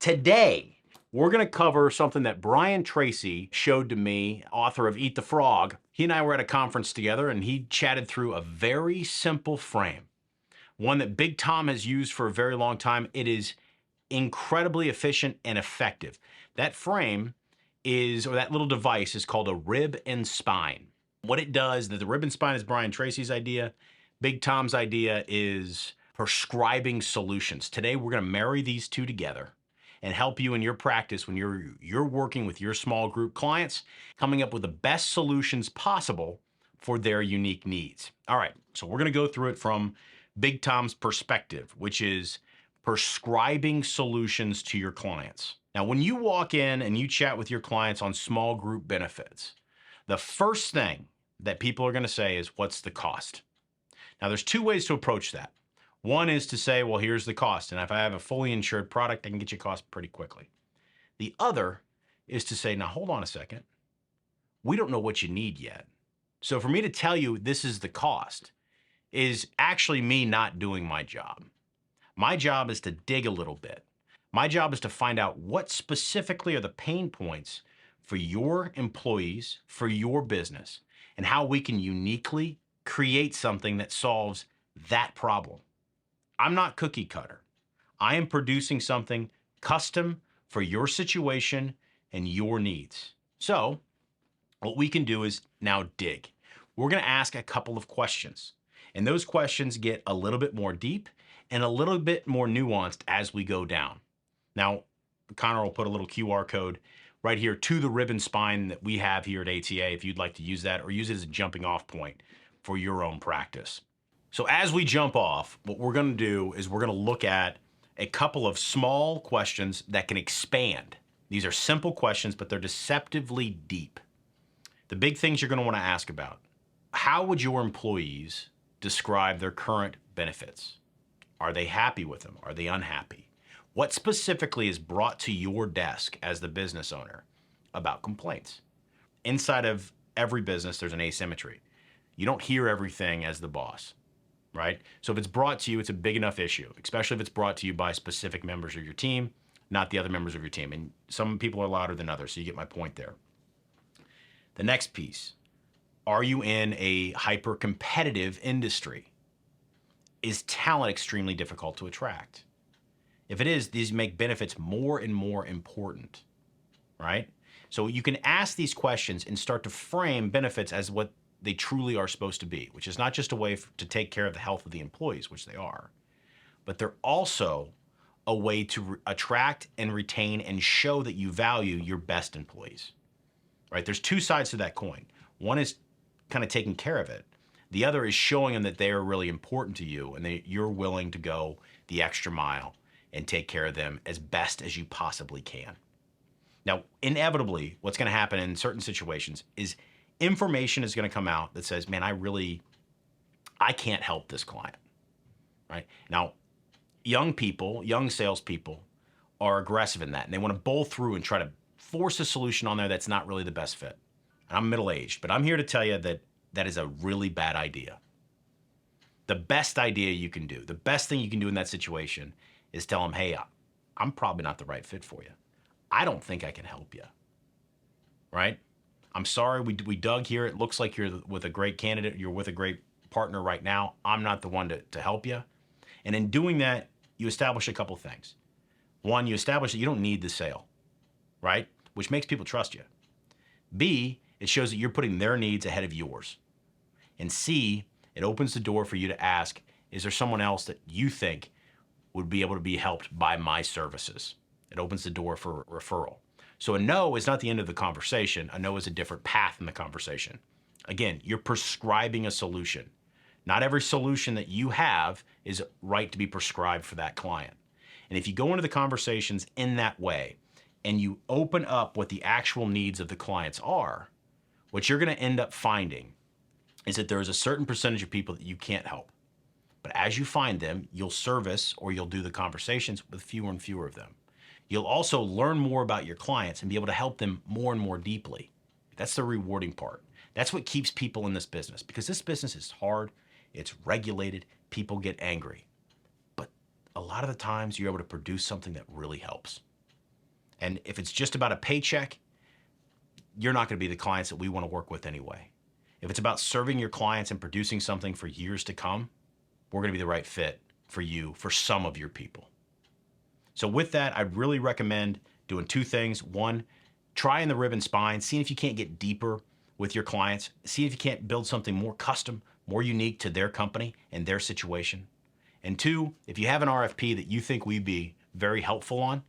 Today, we're going to cover something that Brian Tracy showed to me, author of Eat the Frog. He and I were at a conference together and he chatted through a very simple frame, one that Big Tom has used for a very long time. It is incredibly efficient and effective. That frame is, or that little device is called a rib and spine. What it does, the rib and spine is Brian Tracy's idea. Big Tom's idea is prescribing solutions. Today, we're going to marry these two together and help you in your practice when you're working with your small group clients, coming up with the best solutions possible for their unique needs. All right, so we're going to go through it from Big Tom's perspective, which is prescribing solutions to your clients. Now, when you walk in and you chat with your clients on small group benefits, the first thing that people are going to say is, what's the cost? Now, there's two ways to approach that. One is to say, well, here's the cost. And if I have a fully insured product, I can get you cost pretty quickly. The other is to say, now, hold on a second. We don't know what you need yet. So for me to tell you this is the cost is actually me not doing my job. My job is to dig a little bit. My job is to find out what specifically are the pain points for your employees, for your business, and how we can uniquely create something that solves that problem. I'm not cookie cutter. I am producing something custom for your situation and your needs. So what we can do is now dig. We're going to ask a couple of questions, and those questions get a little bit more deep and a little bit more nuanced as we go down. Now, Connor will put a little QR code right here to the rib and spine that we have here at ATA if you'd like to use that or use it as a jumping off point for your own practice. So as we jump off, what we're going to do is we're going to look at a couple of small questions that can expand. These are simple questions, but they're deceptively deep. The big things you're going to want to ask about: how would your employees describe their current benefits? Are they happy with them? Are they unhappy? What specifically is brought to your desk as the business owner about complaints? Inside of every business, there's an asymmetry. You don't hear everything as the boss, right? So if it's brought to you, it's a big enough issue, especially if it's brought to you by specific members of your team, not the other members of your team. And some people are louder than others, so you get my point there. The next piece: are you in a hyper-competitive industry? Is talent extremely difficult to attract? If it is, these make benefits more and more important, right? So you can ask these questions and start to frame benefits as what they truly are supposed to be, which is not just a way to take care of the health of the employees, which they are, but they're also a way to attract and retain and show that you value your best employees, right? There's two sides to that coin. One is kind of taking care of it. The other is showing them that they are really important to you and that you're willing to go the extra mile and take care of them as best as you possibly can. Now, inevitably, what's going to happen in certain situations is information is going to come out that says, man, I can't help this client, right? Now, young people, young salespeople are aggressive in that, and they want to bowl through and try to force a solution on there that's not really the best fit. And I'm middle-aged, but I'm here to tell you that that is a really bad idea. The best idea you can do, the best thing you can do in that situation is tell them, hey, I'm probably not the right fit for you. I don't think I can help you, right? I'm sorry, we dug here. It looks like you're with a great candidate. You're with a great partner right now. I'm not the one to help you. And in doing that, you establish a couple things. One, you establish that you don't need the sale, right? Which makes people trust you. B, it shows that you're putting their needs ahead of yours. And C, it opens the door for you to ask, is there someone else that you think would be able to be helped by my services? It opens the door for referral. So a no is not the end of the conversation. A no is a different path in the conversation. Again, you're prescribing a solution. Not every solution that you have is right to be prescribed for that client. And if you go into the conversations in that way and you open up what the actual needs of the clients are, what you're going to end up finding is that there is a certain percentage of people that you can't help. But as you find them, you'll service or you'll do the conversations with fewer and fewer of them. You'll also learn more about your clients and be able to help them more and more deeply. That's the rewarding part. That's what keeps people in this business, because this business is hard, it's regulated, people get angry. But a lot of the times you're able to produce something that really helps. And if it's just about a paycheck, you're not going to be the clients that we want to work with anyway. If it's about serving your clients and producing something for years to come, we're going to be the right fit for you, for some of your people. So with that, I'd really recommend doing two things. One, trying the ribbon spine, seeing if you can't get deeper with your clients, see if you can't build something more custom, more unique to their company and their situation. And two, if you have an RFP that you think we'd be very helpful on,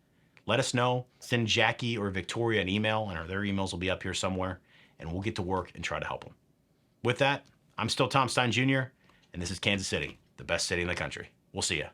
let us know. Send Jackie or Victoria an email, and their emails will be up here somewhere, and we'll get to work and try to help them. With that, I'm still Tom Stein Jr., and this is Kansas City, the best city in the country. We'll see ya.